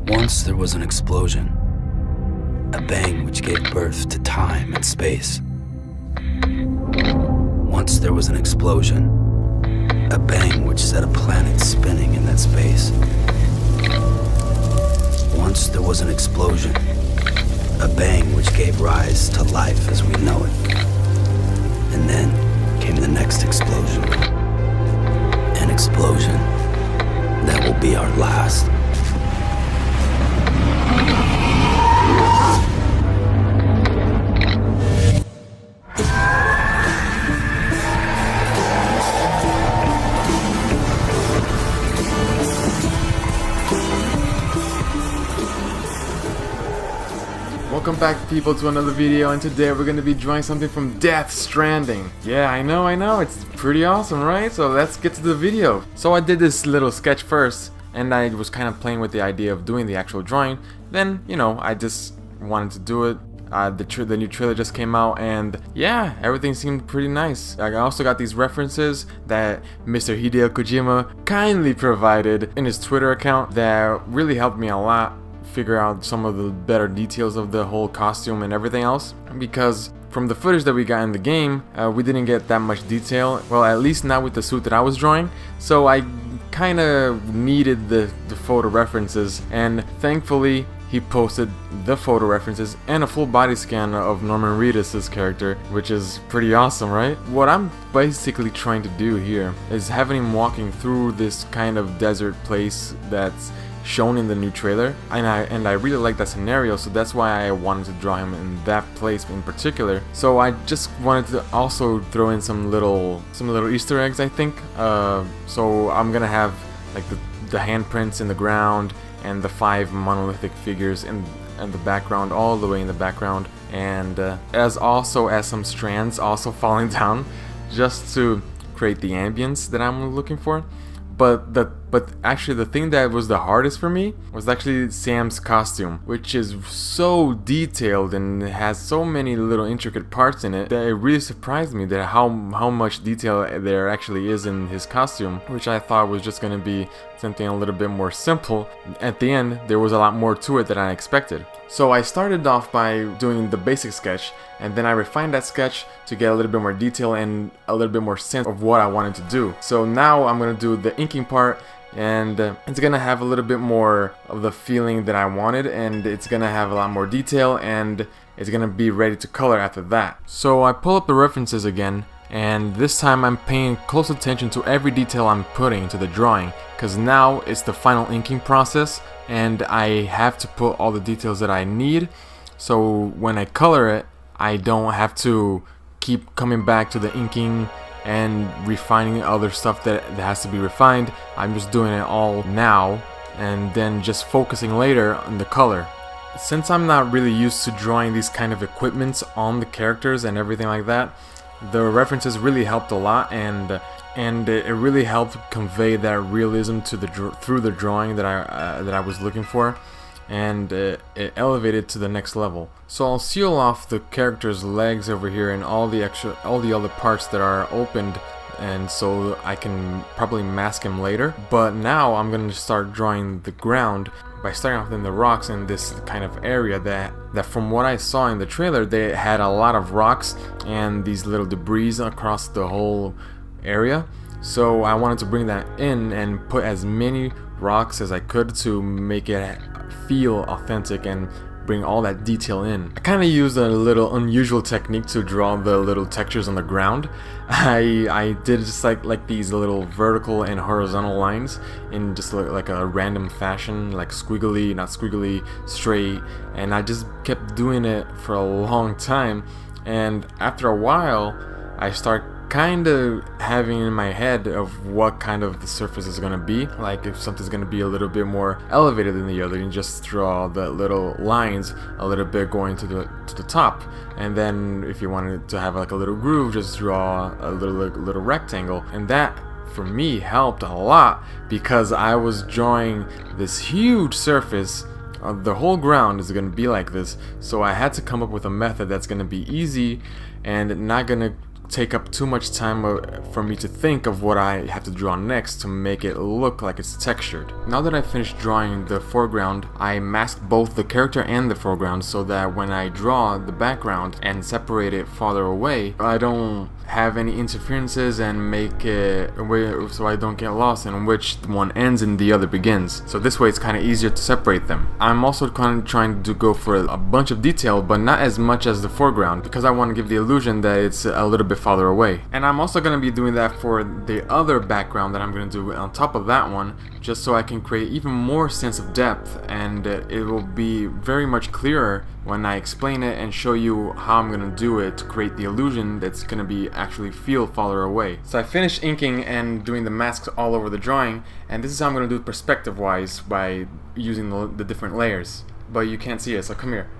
Once there was an explosion, a bang which gave birth to time and space. Once there was an explosion, a bang which set a planet spinning in that space. Once there was an explosion, a bang which gave rise to life as we know it. And then came the next explosion. An explosion that will be our last. Welcome back, people, to another video, and today we're going to be drawing something from Stranding. Yeah, I know, it's pretty awesome, right? So let's get to the video. So I did this little sketch first, and I was kind of playing with the idea of doing the actual drawing. Then, I just wanted to do it. The new trailer just came out, and yeah, everything seemed pretty nice. I also got these references that Mr. Hideo Kojima kindly provided in his Twitter account that really helped me a lot figure out some of the better details of the whole costume and everything else, because from the footage that we got in the game, we didn't get that much detail. Well, at least not with the suit that I was drawing, so I kind of needed the photo references, and thankfully he posted the photo references and a full body scan of Norman Reedus' character, which is pretty awesome, right? What I'm basically trying to do here is having him walking through this kind of desert place that's shown in the new trailer, and I really like that scenario, so that's why I wanted to draw him in that place in particular. So I just wanted to also throw in some little Easter eggs, I think. So I'm gonna have like the handprints in the ground and the 5 monolithic figures in the background, all the way in the background, and as some strands also falling down, just to create the ambience that I'm looking for. But actually the thing that was the hardest for me was actually Sam's costume, which is so detailed and has so many little intricate parts in it that it really surprised me that how much detail there actually is in his costume, which I thought was just going to be something a little bit more simple. At the end, there was a lot more to it than I expected. So I started off by doing the basic sketch, and then I refined that sketch to get a little bit more detail and a little bit more sense of what I wanted to do. So now I'm going to do the inking part, and it's going to have a little bit more of the feeling that I wanted, and it's going to have a lot more detail, and it's going to be ready to color after that. So I pull up the references again, and this time I'm paying close attention to every detail I'm putting into the drawing, because now it's the final inking process, and I have to put all the details that I need, so when I color it, I don't have to keep coming back to the inking and refining other stuff that has to be refined. I'm just doing it all now and then just focusing later on the color. Since I'm not really used to drawing these kind of equipments on the characters and everything like that, the references really helped a lot, and it really helped convey that realism to through the drawing that I was looking for, and it elevated to the next level. So I'll seal off the character's legs over here and all the other parts that are opened, and so I can probably mask him later. But now I'm going to start drawing the ground by starting off in the rocks in this kind of area that from what I saw in the trailer, they had a lot of rocks and these little debris across the whole area. So I wanted to bring that in and put as many rocks as I could to make it feel authentic and bring all that detail in. I kind of used a little unusual technique to draw the little textures on the ground. I did just like these little vertical and horizontal lines in just like a random fashion, like squiggly, not squiggly, straight, and I just kept doing it for a long time, and after a while I start kind of having in my head of what kind of the surface is going to be, like if something's going to be a little bit more elevated than the other, you just draw the little lines a little bit going to the top, and then if you wanted to have like a little groove, just draw a little rectangle. And that for me helped a lot because I was drawing this huge surface. The whole ground is going to be like this, so I had to come up with a method that's going to be easy and not going to take up too much time for me to think of what I have to draw next to make it look like it's textured. Now that I've finished drawing the foreground, I mask both the character and the foreground so that when I draw the background and separate it farther away, I don't have any interferences and make it so I don't get lost in which one ends and the other begins. So this way it's kind of easier to separate them. I'm also kind of trying to go for a bunch of detail, but not as much as the foreground, because I want to give the illusion that it's a little bit farther away. And I'm also going to be doing that for the other background that I'm going to do on top of that one, just so I can create even more sense of depth, and it will be very much clearer when I explain it and show you how I'm going to do it to create the illusion that's going to be actually feel farther away. So I finished inking and doing the masks all over the drawing, and this is how I'm going to do it perspective wise by using the different layers, but you can't see it, so come here.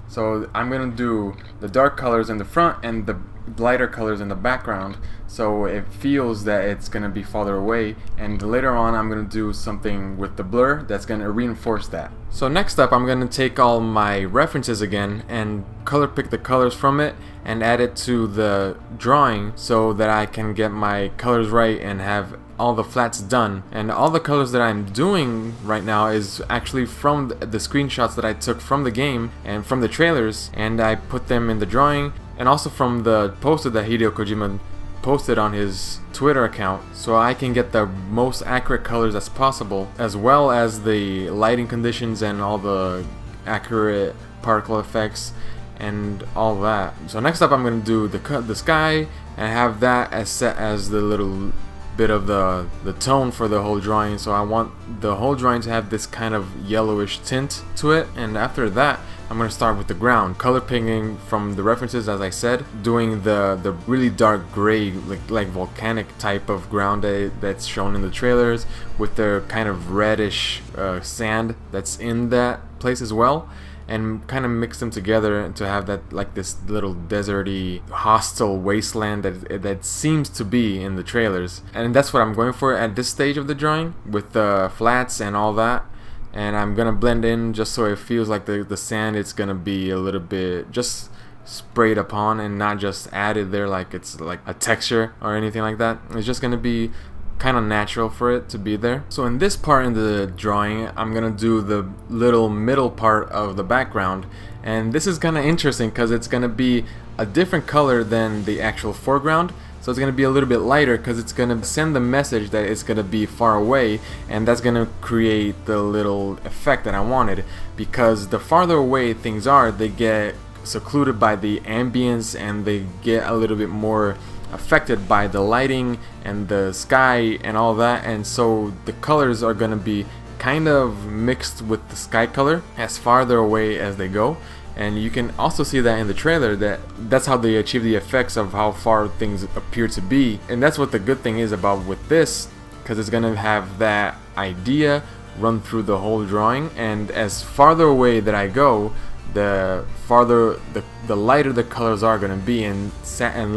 So I'm going to do the dark colors in the front and the lighter colors in the background, so it feels that it's going to be farther away, and later on I'm going to do something with the blur that's going to reinforce that. So next up, I'm going to take all my references again and color pick the colors from it and add it to the drawing so that I can get my colors right and have all the flats done. And all the colors that I'm doing right now is actually from the screenshots that I took from the game and from the trailers, and I put them in the drawing, and also from the poster that Hideo Kojima posted on his Twitter account, so I can get the most accurate colors as possible, as well as the lighting conditions and all the accurate particle effects and all that. So next up, I'm going to do the sky and have that as set as the little bit of the tone for the whole drawing. So I want the whole drawing to have this kind of yellowish tint to it, and after that I'm going to start with the ground, color picking from the references, as I said, doing the really dark gray, like volcanic type of ground that's shown in the trailers, with the kind of reddish sand that's in that place as well, and kind of mix them together to have that, like, this little deserty, hostile wasteland that seems to be in the trailers. And that's what I'm going for at this stage of the drawing, with the flats and all that. And I'm gonna blend in just so it feels like the sand is gonna be a little bit just sprayed upon and not just added there like it's like a texture or anything like that. It's just gonna be kind of natural for it to be there. So in this part in the drawing, I'm gonna do the little middle part of the background, and this is kind of interesting because it's gonna be a different color than the actual foreground. So it's going to be a little bit lighter because it's going to send the message that it's going to be far away, and that's going to create the little effect that I wanted. Because the farther away things are, they get secluded by the ambience and they get a little bit more affected by the lighting and the sky and all that, and so the colors are going to be kind of mixed with the sky color as farther away as they go. And you can also see that in the trailer, that's how they achieve the effects of how far things appear to be. And that's what the good thing is about with this, because it's going to have that idea run through the whole drawing, and as farther away that I go, the farther the lighter the colors are going to be, and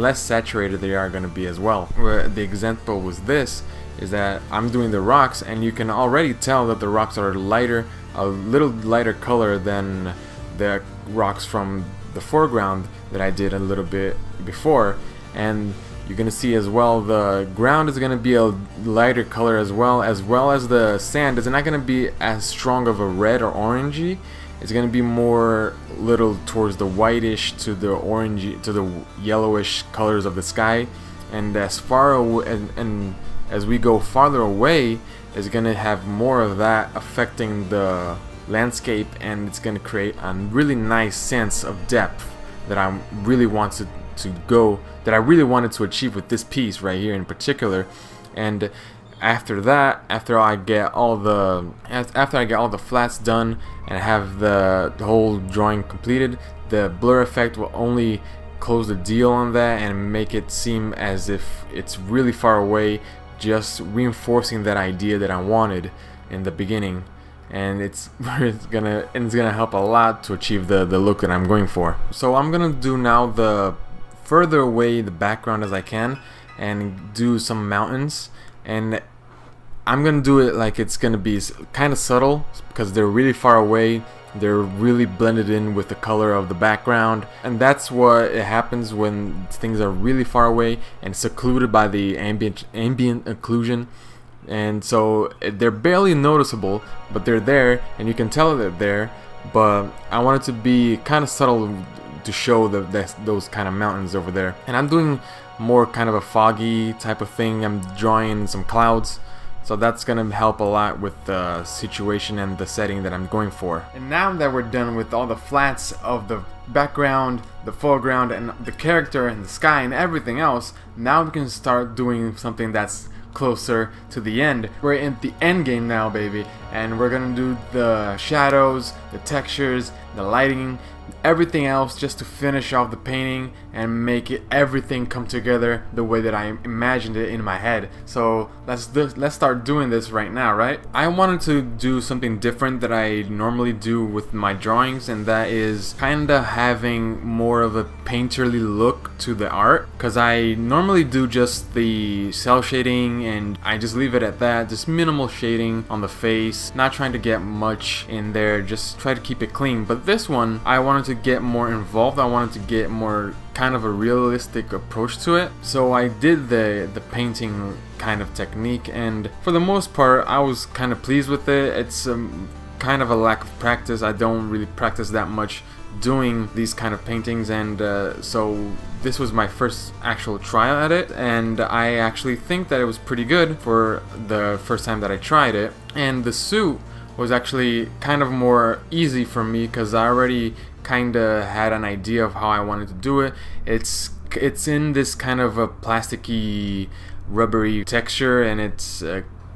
less saturated they are going to be as well. Where the example was this is that I'm doing the rocks, and you can already tell that the rocks are lighter, a little lighter color than the rocks from the foreground that I did a little bit before. And you're gonna see as well the ground is gonna be a lighter color as well as the sand is not gonna be as strong of a red or orangey. It's gonna be more little towards the whitish to the orangey to the yellowish colors of the sky. And as far away, and as we go farther away, it's gonna have more of that affecting the landscape, and it's going to create a really nice sense of depth that I really wanted to achieve with this piece right here in particular. And after that, after I get all the flats done and have the whole drawing completed, the blur effect will only close the deal on that and make it seem as if it's really far away, just reinforcing that idea that I wanted in the beginning. And it's gonna help a lot to achieve the look that I'm going for. So I'm gonna do now the further away the background as I can, and do some mountains, and I'm gonna do it like it's gonna be kind of subtle because they're really far away, they're really blended in with the color of the background, and that's what it happens when things are really far away and secluded by the ambient occlusion. And so they're barely noticeable, but they're there, and you can tell they're there. But I want it to be kind of subtle to show those kind of mountains over there. And I'm doing more kind of a foggy type of thing. I'm drawing some clouds, so that's gonna help a lot with the situation and the setting that I'm going for. And now that we're done with all the flats of the background, the foreground, and the character and the sky and everything else, now we can start doing something that's closer to the end. We're in the end game now, baby, and we're gonna do the shadows, the textures, the lighting, everything else, just to finish off the painting and make everything come together the way that I imagined it in my head. So let's start doing this right now, right? I wanted to do something different that I normally do with my drawings, and that is kinda having more of a painterly look to the art, because I normally do just the cell shading and I just leave it at that, just minimal shading on the face, not trying to get much in there, just try to keep it clean. But this one, I wanted to get more involved. I wanted to get more kind of a realistic approach to it, so I did the painting kind of technique, and for the most part I was kind of pleased with it. It's kind of a lack of practice. I don't really practice that much doing these kind of paintings, and so this was my first actual try at it, and I actually think that it was pretty good for the first time that I tried it. And the suit was actually kind of more easy for me because I already kind of had an idea of how I wanted to do it. It's in this kind of a plasticky, rubbery texture, and it's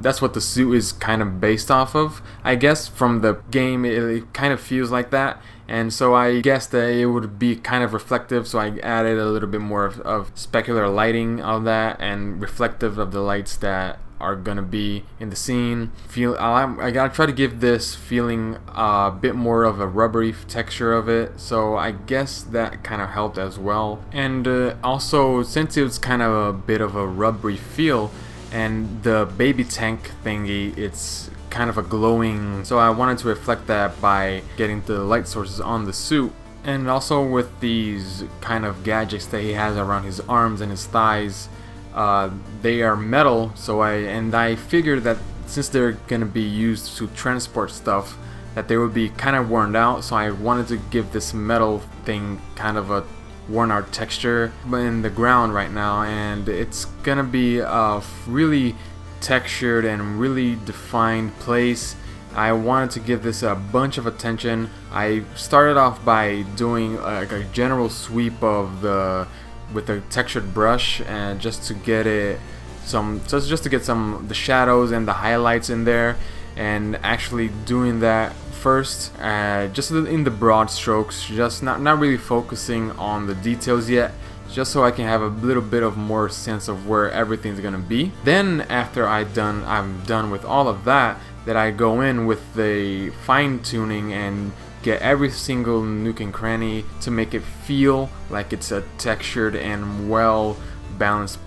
that's what the suit is kind of based off of. I guess from the game it kind of feels like that, and so I guessed that it would be kind of reflective, so I added a little bit more of specular lighting on that and reflective of the lights that are gonna be in the scene. I gotta try to give this feeling a bit more of a rubbery texture of it, so I guess that kind of helped as well. And also, since it was kind of a bit of a rubbery feel, and the baby tank thingy, it's kind of a glowing, so I wanted to reflect that by getting the light sources on the suit. And also with these kind of gadgets that he has around his arms and his thighs, they are metal, so I figured that since they're gonna be used to transport stuff, that they would be kind of worn out, so I wanted to give this metal thing kind of a worn out texture in the ground right now, and it's gonna be a really textured and really defined place. I wanted to give this a bunch of attention. I started off by doing like a general sweep of with a textured brush, and just to get the shadows and the highlights in there, and actually doing that first, just in the broad strokes, just not really focusing on the details yet, just so I can have a little bit of more sense of where everything's gonna be. Then after I'm done with all of that, I go in with the fine tuning and get every single nook and cranny to make it feel like it's a textured and well balanced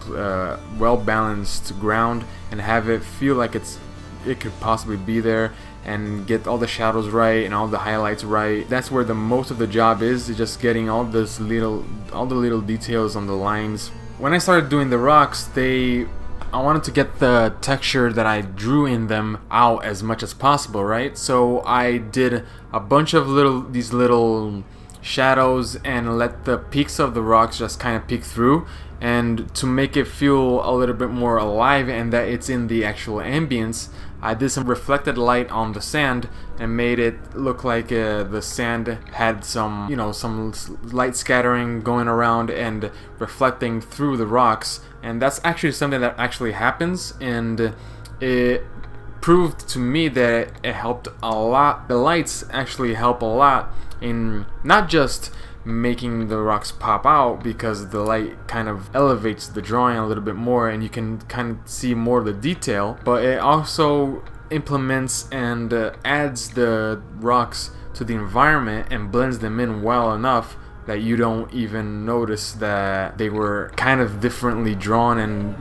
ground, and have it feel like it could possibly be there, and get all the shadows right and all the highlights right. That's where the most of the job is just getting all the little details on the lines. When I started doing the rocks, I wanted to get the texture that I drew in them out as much as possible, right? So I did a bunch of these little shadows and let the peaks of the rocks just kind of peek through, and to make it feel a little bit more alive and that it's in the actual ambience, I did some reflected light on the sand and made it look like the sand had some light scattering going around and reflecting through the rocks. And that's actually something that actually happens, and it proved to me that it helped a lot. The lights actually help a lot in not just making the rocks pop out, because the light kind of elevates the drawing a little bit more and you can kind of see more of the detail, but it also implements and adds the rocks to the environment and blends them in well enough that you don't even notice that they were kind of differently drawn and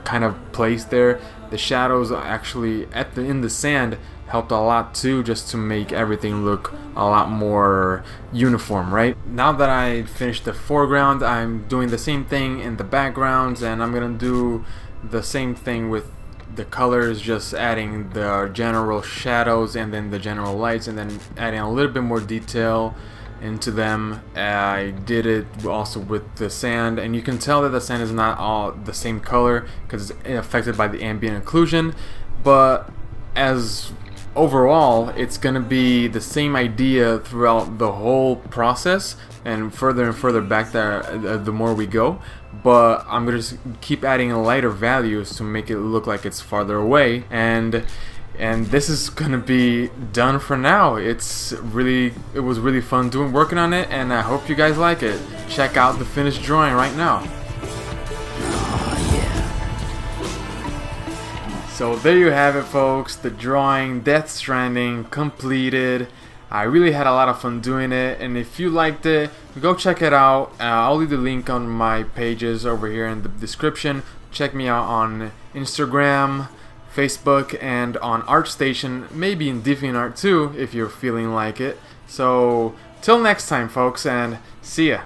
kind of placed there. The shadows actually in the sand helped a lot too, just to make everything look a lot more uniform, right? Now that I finished the foreground, I'm doing the same thing in the backgrounds, and I'm gonna do the same thing with the colors, just adding the general shadows and then the general lights, and then adding a little bit more detail into them. I did it also with the sand, and you can tell that the sand is not all the same color because it's affected by the ambient occlusion, but as overall it's gonna be the same idea throughout the whole process, and further back there the more we go. But I'm gonna just keep adding lighter values to make it look like it's farther away, and this is gonna be done for now. It was really fun working on it, and I hope you guys like it. Check out the finished drawing right now. So there you have it, folks, the drawing Death Stranding completed. I really had a lot of fun doing it, and if you liked it, go check it out. I'll leave the link on my pages over here in the description. Check me out on Instagram, Facebook, and on ArtStation, maybe in DeviantArt too if you're feeling like it. So till next time, folks, and see ya.